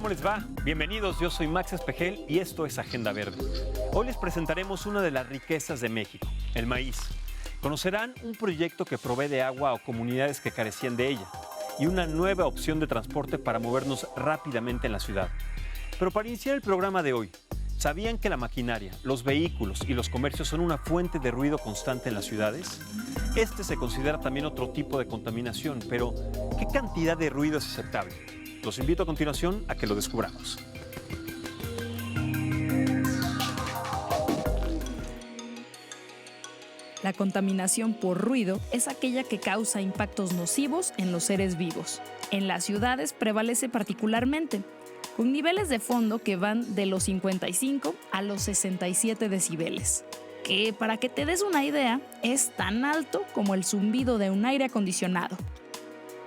¿cómo les va? Bienvenidos, yo soy Max Espejel y esto es Agenda Verde. Hoy les presentaremos una de las riquezas de México, el maíz. Conocerán un proyecto que provee de agua a comunidades que carecían de ella y una nueva opción de transporte para movernos rápidamente en la ciudad. Pero para iniciar el programa de hoy, ¿sabían que la maquinaria, los vehículos y los comercios son una fuente de ruido constante en las ciudades? Este se considera también otro tipo de contaminación, pero ¿qué cantidad de ruido es aceptable? Los invito a continuación a que lo descubramos. La contaminación por ruido es aquella que causa impactos nocivos en los seres vivos. En las ciudades prevalece particularmente, con niveles de fondo que van de los 55 a los 67 decibeles, que para que te des una idea, es tan alto como el zumbido de un aire acondicionado.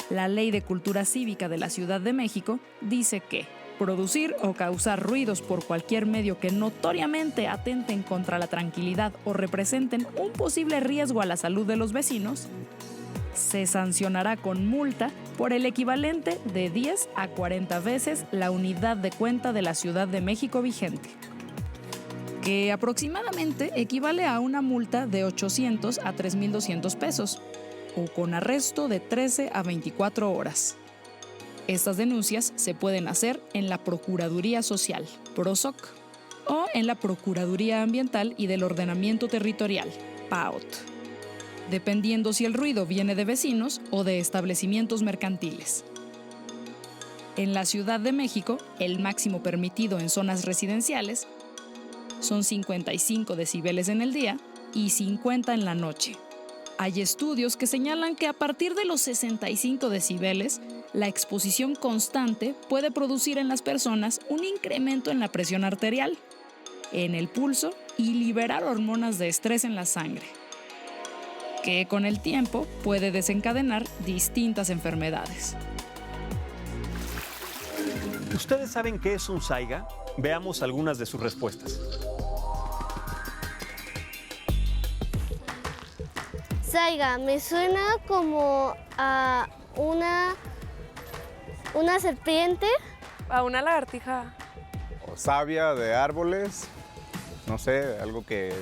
La Ley de Cultura Cívica de la Ciudad de México dice que producir o causar ruidos por cualquier medio que notoriamente atenten contra la tranquilidad o representen un posible riesgo a la salud de los vecinos, se sancionará con multa por el equivalente de 10 a 40 veces la unidad de cuenta de la Ciudad de México vigente, que aproximadamente equivale a una multa de 800 a 3,200 pesos, o con arresto de 13 a 24 horas. Estas denuncias se pueden hacer en la Procuraduría Social, PROSOC, o en la Procuraduría Ambiental y del Ordenamiento Territorial, PAOT, dependiendo si el ruido viene de vecinos o de establecimientos mercantiles. En la Ciudad de México, el máximo permitido en zonas residenciales son 55 decibeles en el día y 50 en la noche. Hay estudios que señalan que a partir de los 65 decibeles, la exposición constante puede producir en las personas un incremento en la presión arterial, en el pulso y liberar hormonas de estrés en la sangre, que con el tiempo puede desencadenar distintas enfermedades. ¿Ustedes saben qué es un saiga? Veamos algunas de sus respuestas. Saiga, me suena como a una serpiente. A una lagartija. O savia de árboles, no sé, algo que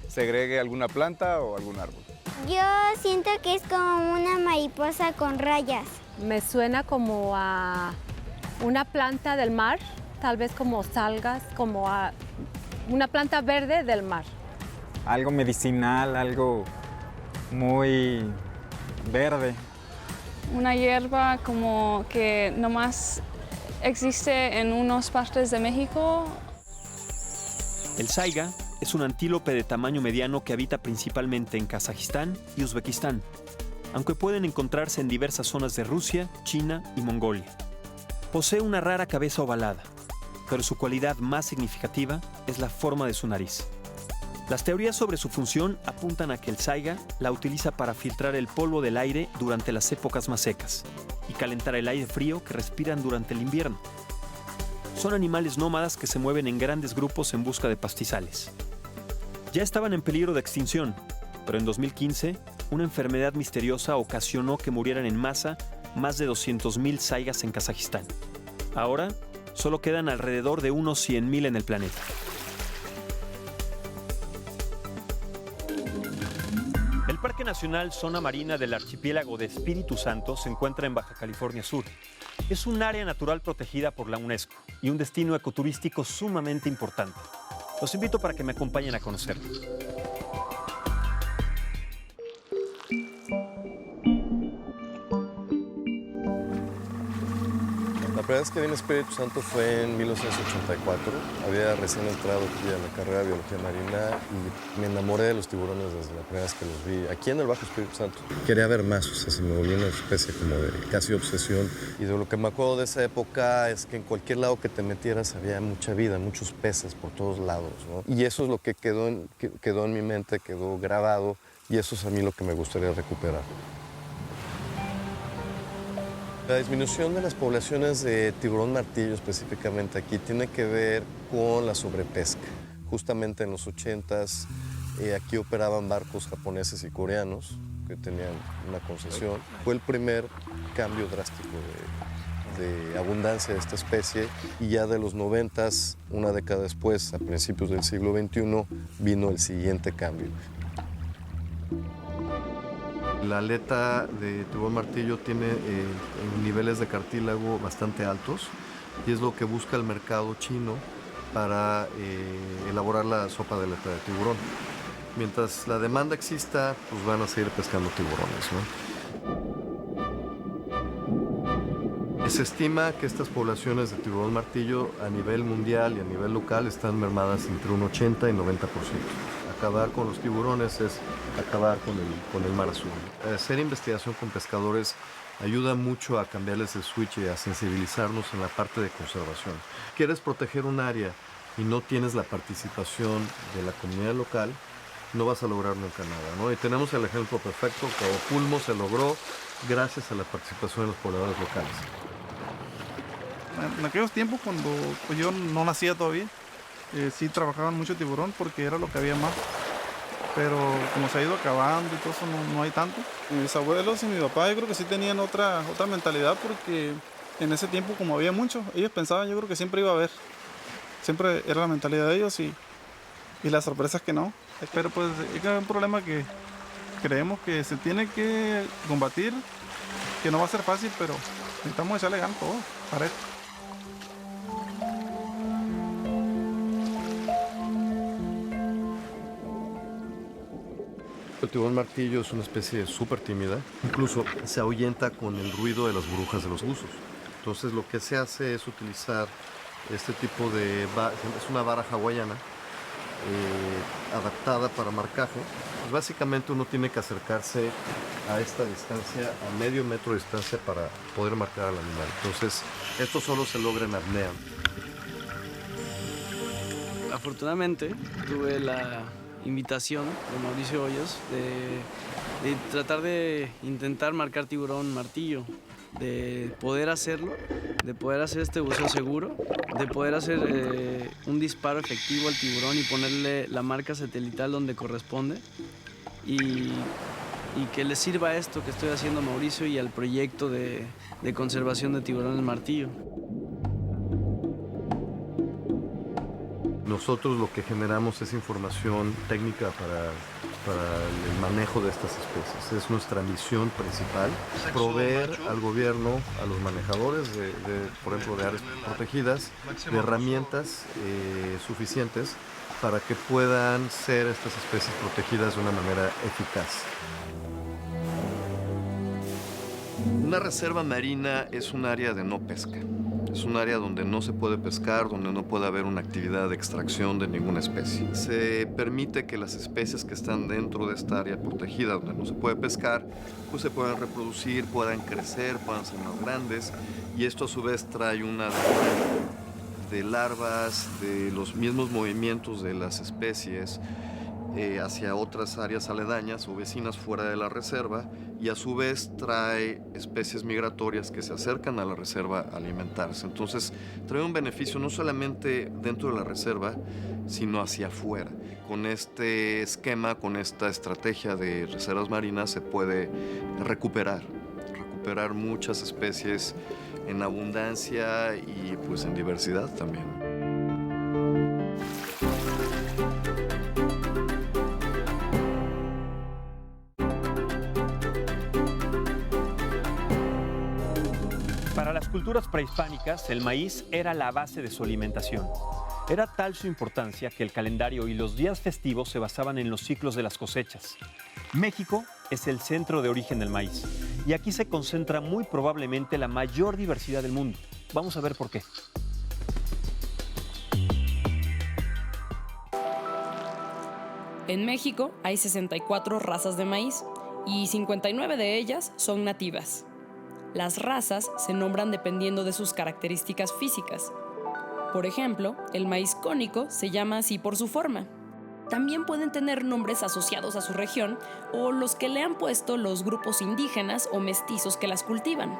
segregue alguna planta o algún árbol. Yo siento que es como una mariposa con rayas. Me suena como a una planta del mar, tal vez como algas, como a una planta verde del mar. Algo medicinal, algo muy verde. Una hierba como que nomás existe en unas partes de México. El saiga es un antílope de tamaño mediano que habita principalmente en Kazajistán y Uzbekistán, aunque pueden encontrarse en diversas zonas de Rusia, China y Mongolia. Posee una rara cabeza ovalada, pero su cualidad más significativa es la forma de su nariz. Las teorías sobre su función apuntan a que el saiga la utiliza para filtrar el polvo del aire durante las épocas más secas y calentar el aire frío que respiran durante el invierno. Son animales nómadas que se mueven en grandes grupos en busca de pastizales. Ya estaban en peligro de extinción, pero en 2015, una enfermedad misteriosa ocasionó que murieran en masa más de 200,000 saigas en Kazajistán. Ahora, solo quedan alrededor de unos 100,000 en el planeta. El Parque Nacional Zona Marina del Archipiélago de Espíritu Santo se encuentra en Baja California Sur. Es un área natural protegida por la UNESCO y un destino ecoturístico sumamente importante. Los invito para que me acompañen a conocerlo. La primera vez que vine a Espíritu Santo fue en 1984. Había recién entrado aquí a la carrera de Biología Marina y me enamoré de los tiburones desde la primera vez que los vi aquí en el Bajo Espíritu Santo. Quería ver más, o sea, se me volvió una especie como de casi obsesión. Y de lo que me acuerdo de esa época es que en cualquier lado que te metieras había mucha vida, muchos peces por todos lados, ¿no? Y eso es lo que quedó en mi mente, quedó grabado, y eso es a mí lo que me gustaría recuperar. La disminución de las poblaciones de tiburón martillo específicamente aquí tiene que ver con la sobrepesca. Justamente en los 80s aquí operaban barcos japoneses y coreanos que tenían una concesión. Fue el primer cambio drástico de abundancia de esta especie y ya de los 90s, una década después, a principios del siglo XXI, vino el siguiente cambio. La aleta de tiburón martillo tiene niveles de cartílago bastante altos y es lo que busca el mercado chino para elaborar la sopa de aleta de tiburón. Mientras la demanda exista, pues van a seguir pescando tiburones, ¿no? Se estima que estas poblaciones de tiburón martillo a nivel mundial y a nivel local están mermadas entre un 80 y 90%. Acabar con los tiburones es acabar con el mar azul. Hacer investigación con pescadores ayuda mucho a cambiarles el switch y a sensibilizarnos en la parte de conservación. Quieres proteger un área y no tienes la participación de la comunidad local, no vas a lograr nunca nada, ¿no? Y tenemos el ejemplo perfecto, Cabo Pulmo se logró gracias a la participación de los pobladores locales. En aquellos tiempos, cuando pues, yo no nacía todavía, sí trabajaban mucho tiburón porque era lo que había más. Pero como se ha ido acabando y todo eso, no hay tanto. Mis abuelos y mi papá yo creo que sí tenían otra mentalidad porque en ese tiempo como había mucho, ellos pensaban yo creo que siempre iba a haber. Siempre era la mentalidad de ellos y las sorpresas que no. Pero pues es un problema que creemos que se tiene que combatir, que no va a ser fácil, pero necesitamos echarle ganas todo para esto. El tiburón martillo es una especie súper tímida, incluso se ahuyenta con el ruido de las burbujas de los buzos. Entonces lo que se hace es utilizar este tipo de... es una vara hawaiana adaptada para marcaje. Pues básicamente uno tiene que acercarse a esta distancia, a medio metro de distancia para poder marcar al animal. Entonces esto solo se logra en apnea. Afortunadamente tuve la invitación de Mauricio Hoyos de tratar de intentar marcar tiburón martillo, de poder hacerlo, de poder hacer este buceo seguro, de poder hacer un disparo efectivo al tiburón y ponerle la marca satelital donde corresponde y que le sirva esto que estoy haciendo a Mauricio y al proyecto de conservación de tiburones martillo. Nosotros lo que generamos es información técnica para el manejo de estas especies. Es nuestra misión principal, proveer al gobierno, a los manejadores, por ejemplo, de áreas protegidas, de herramientas suficientes para que puedan ser estas especies protegidas de una manera eficaz. Una reserva marina es un área de no pesca. Es un área donde no se puede pescar, donde no puede haber una actividad de extracción de ninguna especie. Se permite que las especies que están dentro de esta área protegida, donde no se puede pescar, pues se puedan reproducir, puedan crecer, puedan ser más grandes. Y esto a su vez trae una de larvas, de los mismos movimientos de las especies hacia otras áreas aledañas o vecinas fuera de la reserva, y a su vez trae especies migratorias que se acercan a la reserva a alimentarse. Entonces trae un beneficio no solamente dentro de la reserva, sino hacia afuera. Con este esquema, con esta estrategia de reservas marinas se puede recuperar muchas especies en abundancia y pues en diversidad también. Para las culturas prehispánicas, el maíz era la base de su alimentación. Era tal su importancia que el calendario y los días festivos se basaban en los ciclos de las cosechas. México es el centro de origen del maíz y aquí se concentra muy probablemente la mayor diversidad del mundo. Vamos a ver por qué. En México hay 64 razas de maíz y 59 de ellas son nativas. Las razas se nombran dependiendo de sus características físicas. Por ejemplo, el maíz cónico se llama así por su forma. También pueden tener nombres asociados a su región o los que le han puesto los grupos indígenas o mestizos que las cultivan.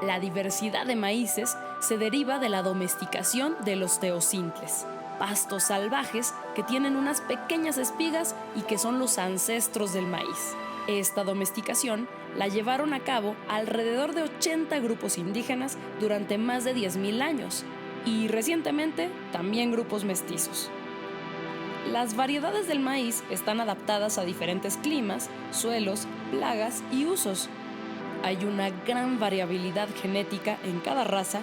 La diversidad de maíces se deriva de la domesticación de los teocintles, pastos salvajes que tienen unas pequeñas espigas y que son los ancestros del maíz. Esta domesticación la llevaron a cabo alrededor de 80 grupos indígenas durante más de 10.000 años y recientemente también grupos mestizos. Las variedades del maíz están adaptadas a diferentes climas, suelos, plagas y usos. Hay una gran variabilidad genética en cada raza.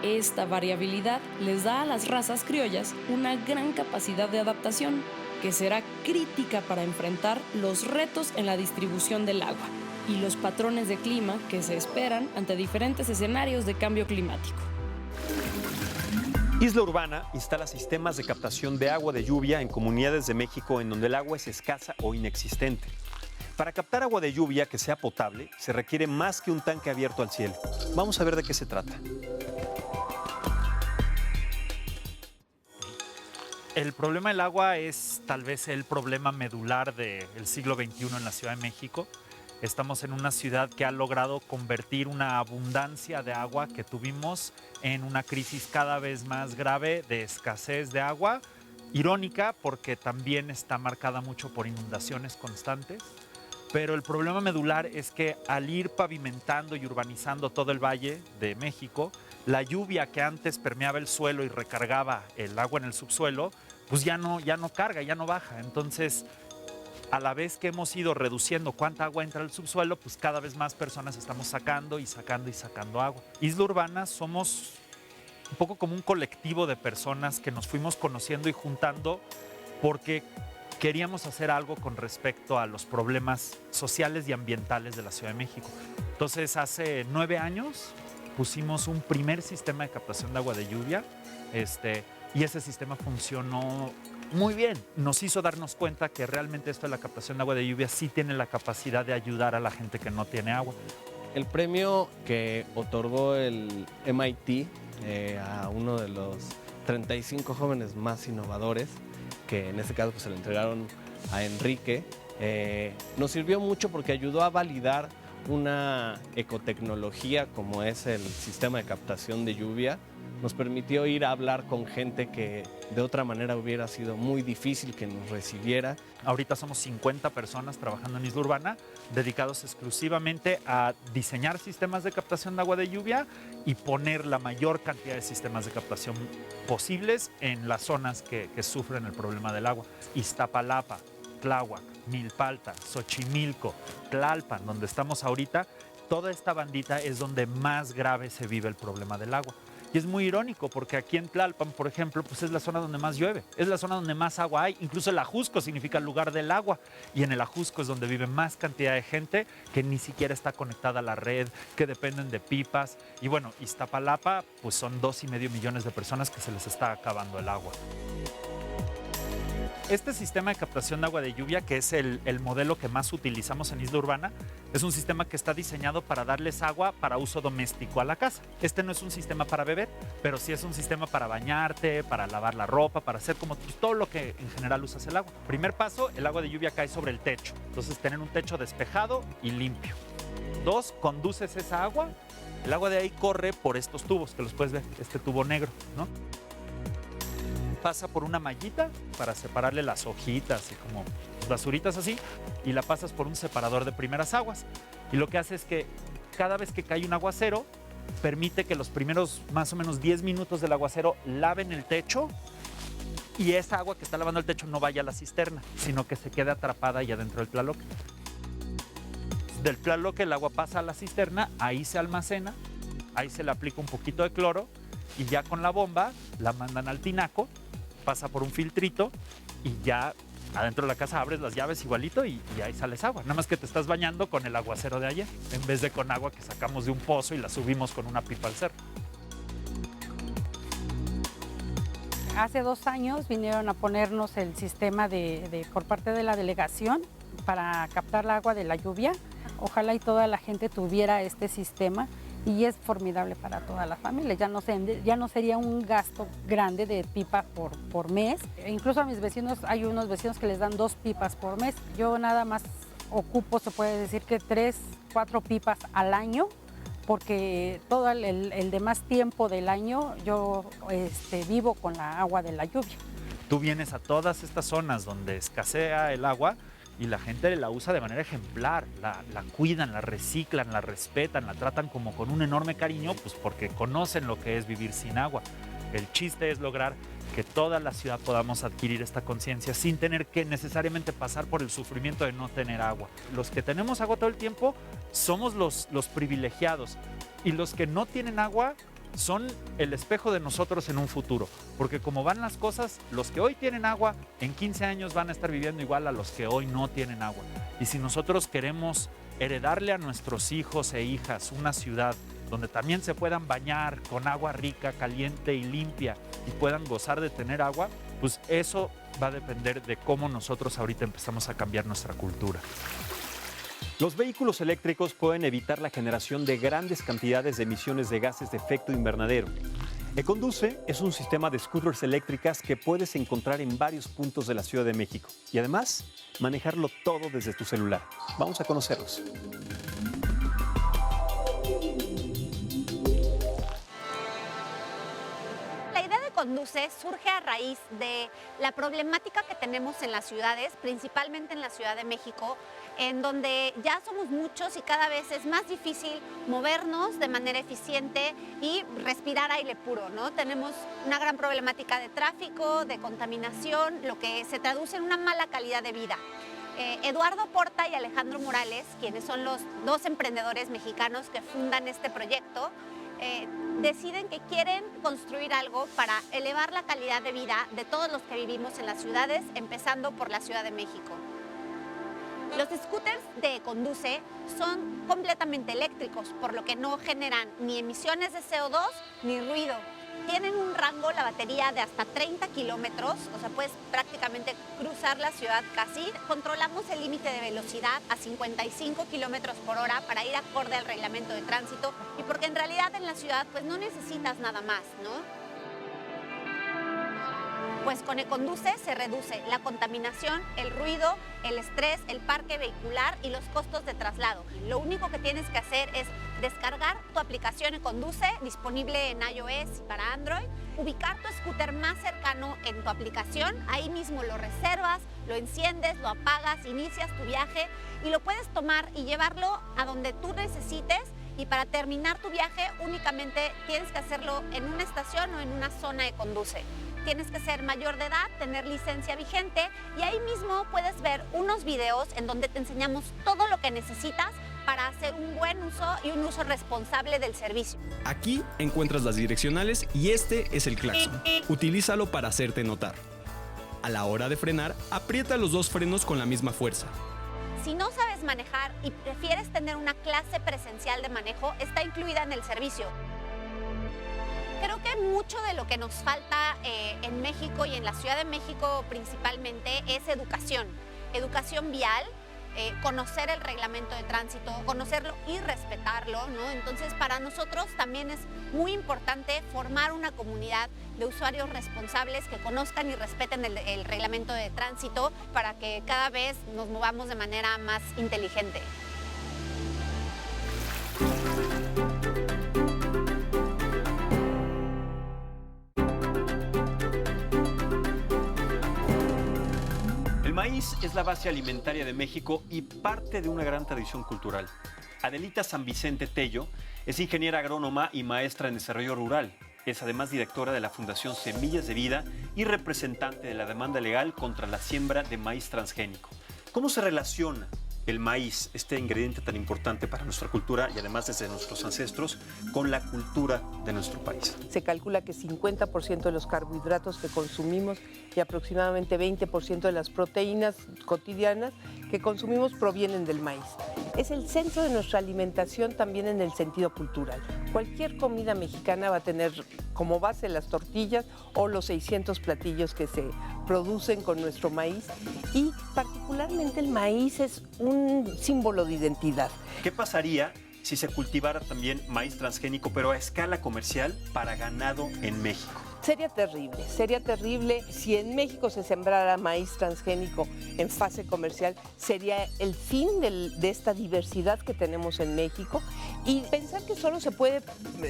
Esta variabilidad les da a las razas criollas una gran capacidad de adaptación, que será crítica para enfrentar los retos en la distribución del agua y los patrones de clima que se esperan ante diferentes escenarios de cambio climático. Isla Urbana instala sistemas de captación de agua de lluvia en comunidades de México en donde el agua es escasa o inexistente. Para captar agua de lluvia que sea potable, se requiere más que un tanque abierto al cielo. Vamos a ver de qué se trata. El problema del agua es tal vez el problema medular del siglo XXI en la Ciudad de México. Estamos en una ciudad que ha logrado convertir una abundancia de agua que tuvimos en una crisis cada vez más grave de escasez de agua. Irónica porque también está marcada mucho por inundaciones constantes. Pero el problema medular es que al ir pavimentando y urbanizando todo el Valle de México, la lluvia que antes permeaba el suelo y recargaba el agua en el subsuelo, pues ya no carga, ya no baja. Entonces, a la vez que hemos ido reduciendo cuánta agua entra al subsuelo, pues cada vez más personas estamos sacando agua. Isla Urbana somos un poco como un colectivo de personas que nos fuimos conociendo y juntando porque queríamos hacer algo con respecto a los problemas sociales y ambientales de la Ciudad de México. Entonces, hace 9 años pusimos un primer sistema de captación de agua de lluvia, y ese sistema funcionó muy bien. Nos hizo darnos cuenta que realmente esto de la captación de agua de lluvia sí tiene la capacidad de ayudar a la gente que no tiene agua. El premio que otorgó el MIT a uno de los 35 jóvenes más innovadores, que en este caso pues, se le entregaron a Enrique, nos sirvió mucho porque ayudó a validar una ecotecnología como es el sistema de captación de lluvia. Nos permitió ir a hablar con gente que de otra manera hubiera sido muy difícil que nos recibiera. Ahorita somos 50 personas trabajando en Isla Urbana, dedicados exclusivamente a diseñar sistemas de captación de agua de lluvia y poner la mayor cantidad de sistemas de captación posibles en las zonas que sufren el problema del agua. Iztapalapa, Tláhuac, Milpalta, Xochimilco, Tlalpan, donde estamos ahorita, toda esta bandita es donde más grave se vive el problema del agua. Y es muy irónico porque aquí en Tlalpan, por ejemplo, pues es la zona donde más llueve, es la zona donde más agua hay. Incluso el Ajusco significa el lugar del agua. Y en el Ajusco es donde vive más cantidad de gente que ni siquiera está conectada a la red, que dependen de pipas. Y bueno, Iztapalapa, pues son 2,5 millones de personas que se les está acabando el agua. Este sistema de captación de agua de lluvia, que es el modelo que más utilizamos en Isla Urbana, es un sistema que está diseñado para darles agua para uso doméstico a la casa. Este no es un sistema para beber, pero sí es un sistema para bañarte, para lavar la ropa, para hacer como todo lo que en general usas el agua. Primer paso, el agua de lluvia cae sobre el techo. Entonces, tener un techo despejado y limpio. 2, conduces esa agua. El agua de ahí corre por estos tubos, que los puedes ver, este tubo negro, ¿no? Pasa por una mallita para separarle las hojitas y como basuritas así, y la pasas por un separador de primeras aguas. Y lo que hace es que cada vez que cae un aguacero, permite que los primeros más o menos 10 minutos del aguacero laven el techo y esa agua que está lavando el techo no vaya a la cisterna, sino que se quede atrapada ya dentro del tlaloque. Del tlaloque el agua pasa a la cisterna, ahí se almacena, ahí se le aplica un poquito de cloro y ya con la bomba la mandan al tinaco, pasa por un filtrito y ya adentro de la casa abres las llaves igualito y ahí sales agua. Nada más que te estás bañando con el aguacero de ayer, en vez de con agua que sacamos de un pozo y la subimos con una pipa al cerro. Hace 2 años vinieron a ponernos el sistema por parte de la delegación para captar el agua de la lluvia. Ojalá y toda la gente tuviera este sistema. Y es formidable para todas las familias. Ya no sería un gasto grande de pipa por mes. E incluso a mis vecinos, hay unos vecinos que les dan 2 pipas por mes. Yo nada más ocupo, se puede decir que 3, 4 pipas al año, porque todo el demás tiempo del año yo vivo con la agua de la lluvia. Tú vienes a todas estas zonas donde escasea el agua y la gente la usa de manera ejemplar, la cuidan, la reciclan, la respetan, la tratan como con un enorme cariño, pues porque conocen lo que es vivir sin agua. El chiste es lograr que toda la ciudad podamos adquirir esta conciencia sin tener que necesariamente pasar por el sufrimiento de no tener agua. Los que tenemos agua todo el tiempo somos los privilegiados, y los que no tienen agua son el espejo de nosotros en un futuro, porque como van las cosas, los que hoy tienen agua en 15 años van a estar viviendo igual a los que hoy no tienen agua. Y si nosotros queremos heredarle a nuestros hijos e hijas una ciudad donde también se puedan bañar con agua rica, caliente y limpia y puedan gozar de tener agua, pues eso va a depender de cómo nosotros ahorita empezamos a cambiar nuestra cultura. Los vehículos eléctricos pueden evitar la generación de grandes cantidades de emisiones de gases de efecto invernadero. Econduce es un sistema de scooters eléctricas que puedes encontrar en varios puntos de la Ciudad de México y además manejarlo todo desde tu celular. Vamos a conocerlos. Econduce surge a raíz de la problemática que tenemos en las ciudades, principalmente en la Ciudad de México, en donde ya somos muchos y cada vez es más difícil movernos de manera eficiente y respirar aire puro, ¿no? Tenemos una gran problemática de tráfico, de contaminación, lo que se traduce en una mala calidad de vida. Eduardo Porta y Alejandro Morales, quienes son los dos emprendedores mexicanos que fundan este proyecto, deciden que quieren construir algo para elevar la calidad de vida de todos los que vivimos en las ciudades, empezando por la Ciudad de México. Los scooters de Econduce son completamente eléctricos, por lo que no generan ni emisiones de CO2 ni ruido. Tienen un rango, la batería, de hasta 30 kilómetros, o sea, puedes prácticamente cruzar la ciudad casi. Controlamos el límite de velocidad a 55 kilómetros por hora para ir acorde al reglamento de tránsito y porque en realidad en la ciudad pues no necesitas nada más, ¿no? Pues con Econduce se reduce la contaminación, el ruido, el estrés, el parque vehicular y los costos de traslado. Lo único que tienes que hacer es descargar tu aplicación Econduce, disponible en iOS y para Android, ubicar tu scooter más cercano en tu aplicación, ahí mismo lo reservas, lo enciendes, lo apagas, inicias tu viaje y lo puedes tomar y llevarlo a donde tú necesites. Y para terminar tu viaje únicamente tienes que hacerlo en una estación o en una zona Econduce. Tienes que ser mayor de edad, tener licencia vigente y ahí mismo puedes ver unos videos en donde te enseñamos todo lo que necesitas para hacer un buen uso y un uso responsable del servicio. Aquí encuentras las direccionales y este es el claxon. Utilízalo para hacerte notar. A la hora de frenar, aprieta los dos frenos con la misma fuerza. Si no sabes manejar y prefieres tener una clase presencial de manejo, está incluida en el servicio. Creo que mucho de lo que nos falta en México y en la Ciudad de México principalmente es educación. Educación vial, conocer el reglamento de tránsito, conocerlo y respetarlo, ¿no? Entonces para nosotros también es muy importante formar una comunidad de usuarios responsables que conozcan y respeten el reglamento de tránsito para que cada vez nos movamos de manera más inteligente. El maíz es la base alimentaria de México y parte de una gran tradición cultural. Adelita San Vicente Tello es ingeniera agrónoma y maestra en desarrollo rural. Es además directora de la Fundación Semillas de Vida y representante de la demanda legal contra la siembra de maíz transgénico. ¿Cómo se relaciona el maíz, este ingrediente tan importante para nuestra cultura y además desde nuestros ancestros, con la cultura de nuestro país? Se calcula que 50% de los carbohidratos que consumimos y aproximadamente 20% de las proteínas cotidianas que consumimos provienen del maíz. Es el centro de nuestra alimentación también en el sentido cultural. Cualquier comida mexicana va a tener como base las tortillas o los 600 platillos que se producen con nuestro maíz y particularmente el maíz es un símbolo de identidad. ¿Qué pasaría si se cultivara también maíz transgénico pero a escala comercial para ganado en México? Sería terrible. Si en México se sembrara maíz transgénico en fase comercial, sería el fin de esta diversidad que tenemos en México. Y pensar que solo se puede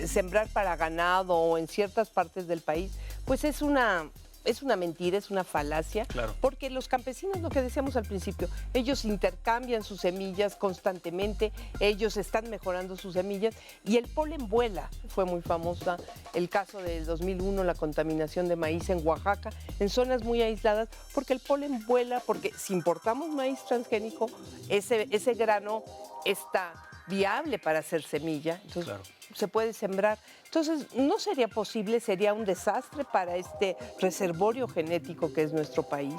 sembrar para ganado o en ciertas partes del país, pues es una es una mentira, es una falacia, porque los campesinos, lo que decíamos al principio, ellos intercambian sus semillas constantemente, ellos están mejorando sus semillas y el polen vuela. Fue muy famosa el caso del 2001, la contaminación de maíz en Oaxaca, en zonas muy aisladas, porque el polen vuela, porque si importamos maíz transgénico, ese grano está viable para hacer semilla, entonces se puede sembrar. Entonces no sería posible, sería un desastre para este reservorio genético que es nuestro país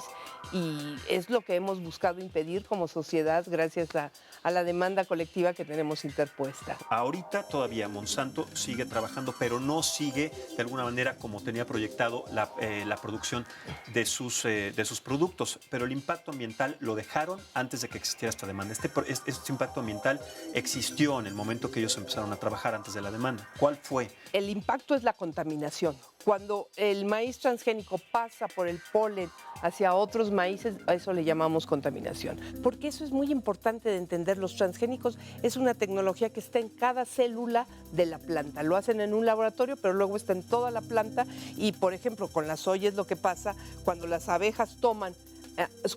y es lo que hemos buscado impedir como sociedad gracias a la demanda colectiva que tenemos interpuesta. Ahorita todavía Monsanto sigue trabajando, pero no sigue de alguna manera como tenía proyectado la producción de sus productos, pero el impacto ambiental lo dejaron antes de que existiera esta demanda. Este impacto ambiental existió en el momento que ellos empezaron a trabajar antes de la demanda. ¿Cuál fue? El impacto es la contaminación. Cuando el maíz transgénico pasa por el polen hacia otros maíces, a eso le llamamos contaminación. Porque eso es muy importante de entender. Los transgénicos es una tecnología que está en cada célula de la planta. Lo hacen en un laboratorio, pero luego está en toda la planta. Y, por ejemplo, con la soya es lo que pasa cuando las abejas toman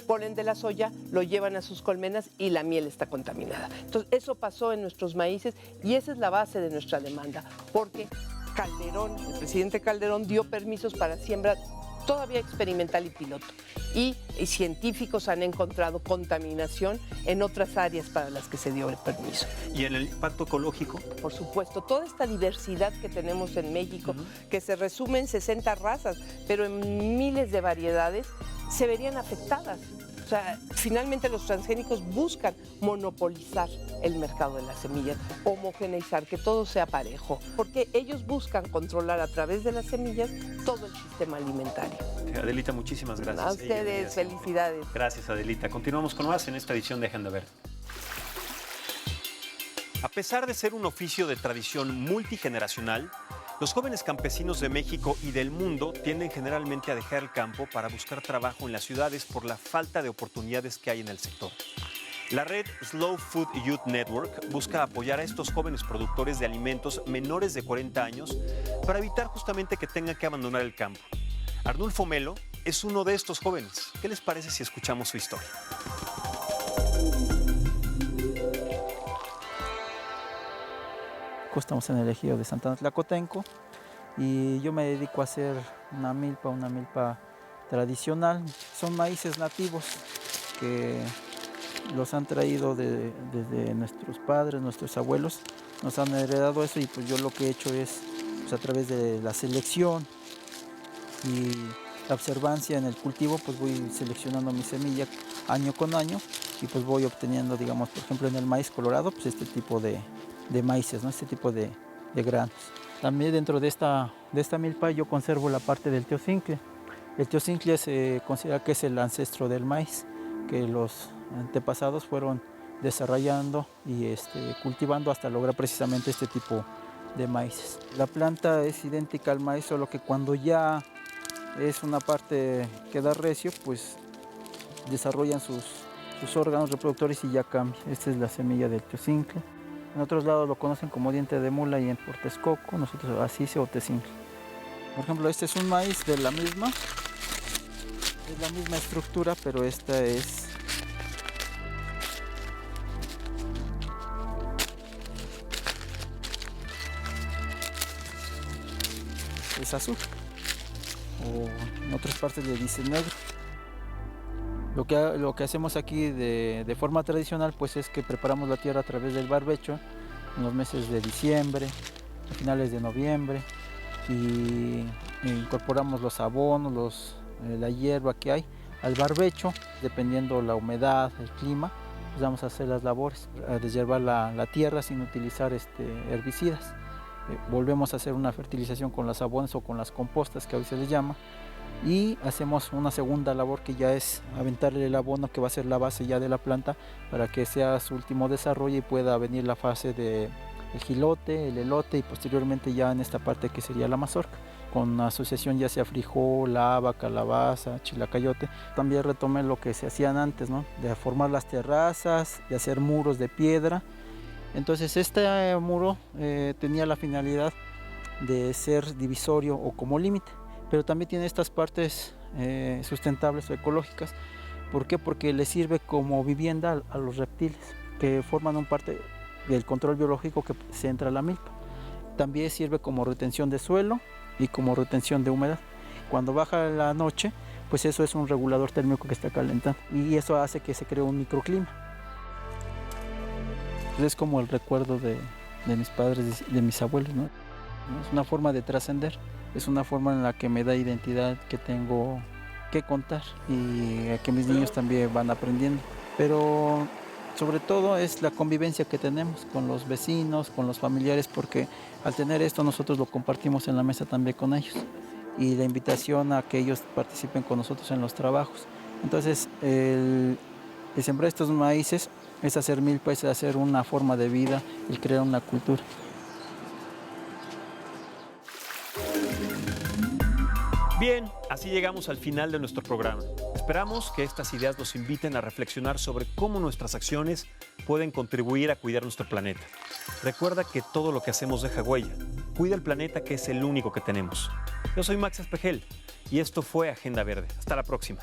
polen de la soya, lo llevan a sus colmenas y la miel está contaminada. Entonces, eso pasó en nuestros maíces y esa es la base de nuestra demanda, porque Calderón, el presidente Calderón, dio permisos para siembra todavía experimental y piloto. Y científicos han encontrado contaminación en otras áreas para las que se dio el permiso. ¿Y en el impacto ecológico? Por supuesto, toda esta diversidad que tenemos en México, que se resume en 60 razas, pero en miles de variedades, se verían afectadas. O sea, finalmente los transgénicos buscan monopolizar el mercado de las semillas, homogeneizar, que todo sea parejo, porque ellos buscan controlar a través de las semillas todo el sistema alimentario. Adelita, muchísimas gracias. A ustedes, felicidades. Gracias, Adelita. Continuamos con más en esta edición de Agenda Verde. A pesar de ser un oficio de tradición multigeneracional, los jóvenes campesinos de México y del mundo tienden generalmente a dejar el campo para buscar trabajo en las ciudades por la falta de oportunidades que hay en el sector. La red Slow Food Youth Network busca apoyar a estos jóvenes productores de alimentos menores de 40 años para evitar justamente que tengan que abandonar el campo. Arnulfo Melo es uno de estos jóvenes. ¿Qué les parece si escuchamos su historia? Estamos en el ejido de Santana Tlacotenco y yo me dedico a hacer una milpa tradicional. Son maíces nativos que los han traído desde nuestros padres, nuestros abuelos. Nos han heredado eso y pues yo lo que he hecho es pues, a través de la selección y la observancia en el cultivo, pues voy seleccionando mi semilla año con año y pues voy obteniendo, digamos, por ejemplo en el maíz colorado, pues este tipo de maíces, ¿no? Este tipo de granos. También dentro de esta milpa yo conservo la parte del teocincle. El teocincle se considera que es el ancestro del maíz, que los antepasados fueron desarrollando y cultivando hasta lograr precisamente este tipo de maíces. La planta es idéntica al maíz, solo que cuando ya es una parte que da recio, pues desarrollan sus órganos reproductores y ya cambia. Esta es la semilla del teocincle. En otros lados lo conocen como diente de mula y en Texcoco, nosotros así o tecincle. Por ejemplo, este es un maíz de la misma estructura, pero esta es azul, o en otras partes le dicen negro. Lo que hacemos aquí de forma tradicional pues es que preparamos la tierra a través del barbecho en los meses de diciembre, a finales de noviembre, y incorporamos los abonos, la hierba que hay al barbecho, dependiendo la humedad, el clima, pues vamos a hacer las labores, a deshiervar la tierra sin utilizar herbicidas. Volvemos a hacer una fertilización con los abonos o con las compostas, que hoy se les llama, y hacemos una segunda labor que ya es aventarle el abono, que va a ser la base ya de la planta para que sea su último desarrollo y pueda venir la fase del jilote, el elote y posteriormente ya en esta parte que sería la mazorca, con asociación ya sea frijol, haba, calabaza, chilacayote. También retomé lo que se hacían antes, ¿no? De formar las terrazas, de hacer muros de piedra. Entonces este muro tenía la finalidad de ser divisorio o como límite. pero también tiene estas partes sustentables o ecológicas. ¿Por qué? Porque le sirve como vivienda a los reptiles, que forman un parte del control biológico que se entra a la milpa. También sirve como retención de suelo y como retención de humedad. Cuando baja la noche, pues eso es un regulador térmico que está calentando y eso hace que se cree un microclima. Es como el recuerdo de mis padres, de mis abuelos, ¿no? Es una forma de trascender, es una forma en la que me da identidad, que tengo que contar y que mis niños también van aprendiendo. Pero sobre todo es la convivencia que tenemos con los vecinos, con los familiares, porque al tener esto nosotros lo compartimos en la mesa también con ellos. Y la invitación a que ellos participen con nosotros en los trabajos. Entonces, el sembrar estos maíces es hacer milpa, es hacer una forma de vida, el crear una cultura. Bien, así llegamos al final de nuestro programa. Esperamos que estas ideas nos inviten a reflexionar sobre cómo nuestras acciones pueden contribuir a cuidar nuestro planeta. Recuerda que todo lo que hacemos deja huella. Cuida el planeta, que es el único que tenemos. Yo soy Max Espejel y esto fue Agenda Verde. Hasta la próxima.